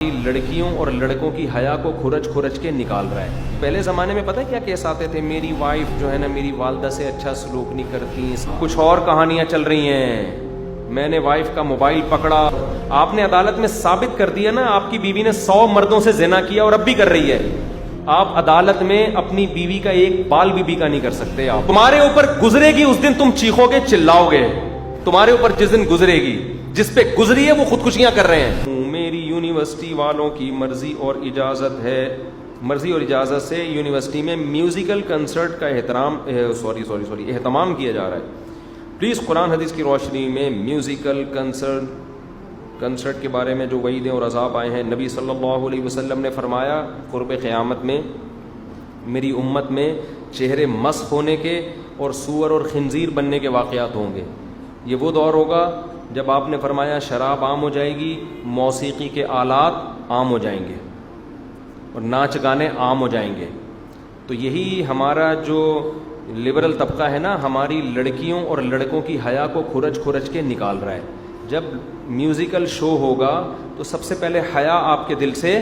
لڑکیوں اور لڑکوں کی حیا کو کھرچ کھرچ کے نکال رہا ہے۔ پہلے زمانے میں پتہ ہے کیا کیس آتے تھے؟ میری وائف جو ہے نا میری والدہ سے اچھا سلوک نہیں کرتی، کچھ اور کہانیاں چل رہی ہیں، میں نے وائف کا موبائل پکڑا۔ آپ نے عدالت میں ثابت کر دیا نا آپ کی بیوی نے 100 مردوں سے زنا کیا اور اب بھی کر رہی ہے۔ آپ عدالت میں اپنی بیوی کا ایک بال بھی بیکا نہیں کر سکتے۔ آپ تمہارے اوپر گزرے گی اس دن تم چیخو گے چلاؤ گے، تمہارے اوپر جس دن گزرے گی، جس پہ گزری ہے وہ خودکشیاں کر رہے ہیں۔ میری یونیورسٹی والوں کی مرضی اور اجازت ہے، مرضی اور اجازت سے یونیورسٹی میں میوزیکل کنسرٹ کا اہتمام کیا جا رہا ہے۔ پلیز قرآن حدیث کی روشنی میں میوزیکل کنسرٹ کے بارے میں جو وعیدیں اور عذاب آئے ہیں، نبی صلی اللہ علیہ وسلم نے فرمایا قرب قیامت میں میری امت میں چہرے مسخ ہونے کے اور سور اور خنزیر بننے کے واقعات ہوں گے۔ یہ وہ دور ہوگا جب آپ نے فرمایا شراب عام ہو جائے گی، موسیقی کے آلات عام ہو جائیں گے اور ناچ گانے عام ہو جائیں گے۔ تو یہی ہمارا جو لبرل طبقہ ہے نا، ہماری لڑکیوں اور لڑکوں کی حیا کو کھرچ کھرچ کے نکال رہا ہے۔ جب میوزیکل شو ہوگا تو سب سے پہلے حیا آپ کے دل سے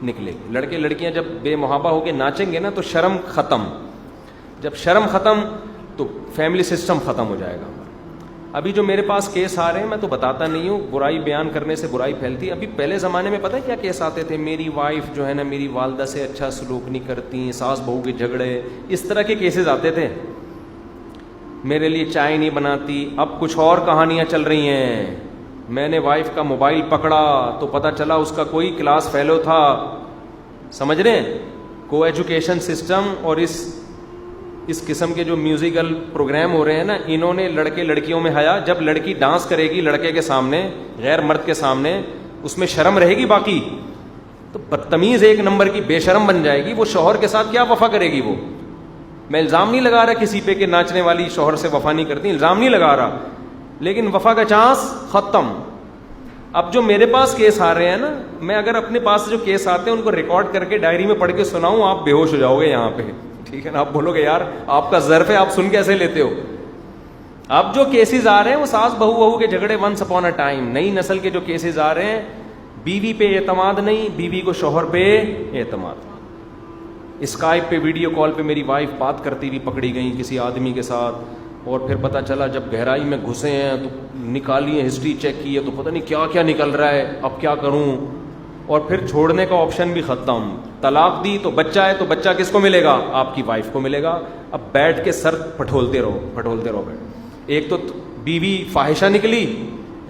نکلے گی۔ لڑکے لڑکیاں جب بے محابہ ہو کے ناچیں گے نا تو شرم ختم، جب شرم ختم تو فیملی سسٹم ختم ہو جائے گا۔ ابھی جو میرے پاس کیس آ رہے ہیں میں تو بتاتا نہیں ہوں، برائی بیان کرنے سے برائی پھیلتی ہے۔ ابھی پہلے زمانے میں پتہ ہے کیا کیس آتے تھے؟ میری وائف جو ہے نا میری والدہ سے اچھا سلوک نہیں کرتی، ساس بہو کے جھگڑے، اس طرح کے کیسز آتے تھے۔ میرے لیے چائے نہیں بناتی، اب کچھ اور کہانیاں چل رہی ہیں۔ میں نے وائف کا موبائل پکڑا تو پتہ چلا اس کا کوئی کلاس فیلو تھا۔ سمجھ رہے ہیں؟ کو ایجوکیشن سسٹم اور اس قسم کے جو میوزیکل پروگرام ہو رہے ہیں نا، انہوں نے لڑکے لڑکیوں میں حیا، جب لڑکی ڈانس کرے گی لڑکے کے سامنے، غیر مرد کے سامنے، اس میں شرم رہے گی باقی؟ تو بدتمیز ایک نمبر کی بے شرم بن جائے گی۔ وہ شوہر کے ساتھ کیا وفا کرے گی؟ وہ میں الزام نہیں لگا رہا کسی پہ کہ ناچنے والی شوہر سے وفا نہیں کرتی، الزام نہیں لگا رہا، لیکن وفا کا چانس ختم۔ اب جو میرے پاس کیس آ رہے ہیں نا، میں اگر اپنے پاس جو کیس آتے ہیں ان کو ریکارڈ کر کے ڈائری میں پڑھ کے سناؤں، آپ بے ہوش ہو جاؤ گے یہاں پہ، ٹھیک ہے نا؟ آپ بولو گے یار آپ کا ظرف ہے، آپ سن کیسے لیتے ہو؟ اب جو کیسز آ رہے ہیں وہ ساس بہو کے جھگڑے ونس اپون اے ٹائم، نئی نسل کے جو کیسز آ رہے ہیں، بیوی پہ اعتماد نہیں، بیوی کو شوہر پہ اعتماد۔ اسکائپ پہ ویڈیو کال پہ میری وائف بات کرتی ہوئی پکڑی گئی کسی آدمی کے ساتھ، اور پھر پتہ چلا جب گہرائی میں گھسے ہیں تو نکالی ہے، ہسٹری چیک کی ہے تو پتہ نہیں کیا کیا نکل رہا ہے، اب کیا کروں؟ اور پھر چھوڑنے کا آپشن بھی ختم، طلاق دی تو بچہ ہے تو بچہ کس کو ملے گا؟ آپ کی وائف کو ملے گا۔ اب بیٹھ کے سر پھٹولتے رہو ایک تو بیوی فاحشہ نکلی،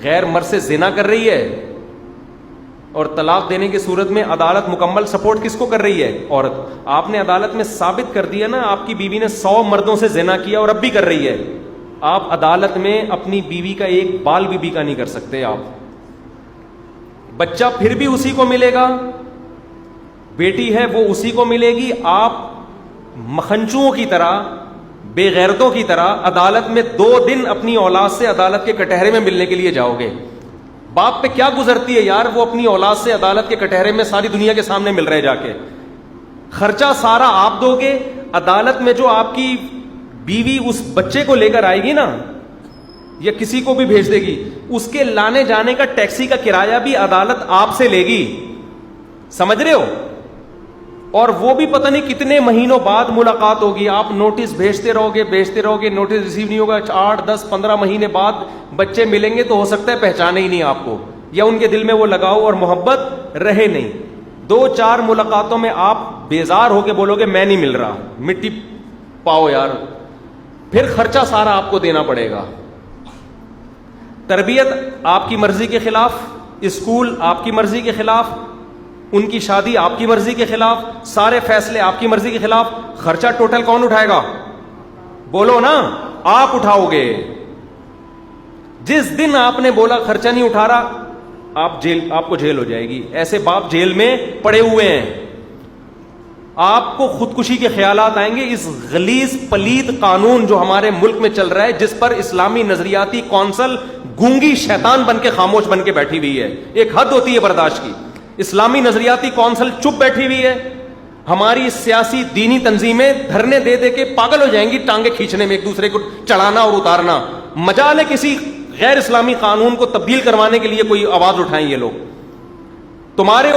غیر مرد سے زنا کر رہی ہے، اور طلاق دینے کی صورت میں عدالت مکمل سپورٹ کس کو کر رہی ہے؟ عورت۔ آپ نے عدالت میں ثابت کر دیا نا آپ کی بیوی نے 100 مردوں سے زنا کیا اور اب بھی کر رہی ہے۔ آپ عدالت میں اپنی بیوی کا ایک بال بھی بیکا نہیں کر سکتے۔ آپ بچہ پھر بھی اسی کو ملے گا، بیٹی ہے وہ اسی کو ملے گی۔ آپ مکھنچوؤں کی طرح، بے غیرتوں کی طرح عدالت میں 2 دن اپنی اولاد سے عدالت کے کٹہرے میں ملنے کے لیے جاؤ گے۔ باپ پہ کیا گزرتی ہے یار، وہ اپنی اولاد سے عدالت کے کٹہرے میں ساری دنیا کے سامنے مل رہے، جا کے خرچہ سارا آپ دو گے۔ عدالت میں جو آپ کی بیوی اس بچے کو لے کر آئے گی نا، یا کسی کو بھی بھیج دے گی، اس کے لانے جانے کا ٹیکسی کا کرایہ بھی عدالت آپ سے لے گی، سمجھ رہے ہو؟ اور وہ بھی پتہ نہیں کتنے مہینوں بعد ملاقات ہوگی، آپ نوٹس بھیجتے رہو گے، نوٹس ریسیو نہیں ہوگا، 8 10 15 مہینے بعد بچے ملیں گے تو ہو سکتا ہے پہچانے ہی نہیں آپ کو، یا ان کے دل میں وہ لگاؤ اور محبت رہے نہیں۔ 2-4 ملاقاتوں میں آپ بیزار ہو کے بولو گے میں نہیں مل رہا، مٹی پاؤ یار، پھر خرچہ سارا آپ کو دینا پڑے گا۔ تربیت آپ کی مرضی کے خلاف، اسکول آپ کی مرضی کے خلاف، ان کی شادی آپ کی مرضی کے خلاف، سارے فیصلے آپ کی مرضی کے خلاف۔ خرچہ ٹوٹل کون اٹھائے گا؟ بولو نا، آپ اٹھاؤ گے۔ جس دن آپ نے بولا خرچہ نہیں اٹھا رہا، آپ کو جیل ہو جائے گی۔ ایسے باپ جیل میں پڑے ہوئے ہیں۔ آپ کو خودکشی کے خیالات آئیں گے اس غلیظ پلید قانون جو ہمارے ملک میں چل رہا ہے، جس پر اسلامی نظریاتی کونسل گونگی شیطان بن کے خاموش بن کے بیٹھی ہوئی ہے۔ ایک حد ہوتی ہے برداشت کی۔ اسلامی نظریاتی کونسل چپ بیٹھی ہوئی ہے، ہماری سیاسی دینی تنظیمیں دھرنے دے دے کے پاگل ہو جائیں گی، ٹانگیں کھینچنے میں، ایک دوسرے کو چڑھانا اور اتارنا۔ مجال ہے کسی غیر اسلامی قانون کو تبدیل کروانے کے لیے کوئی آواز اٹھائیں یہ لوگ۔ تمہارے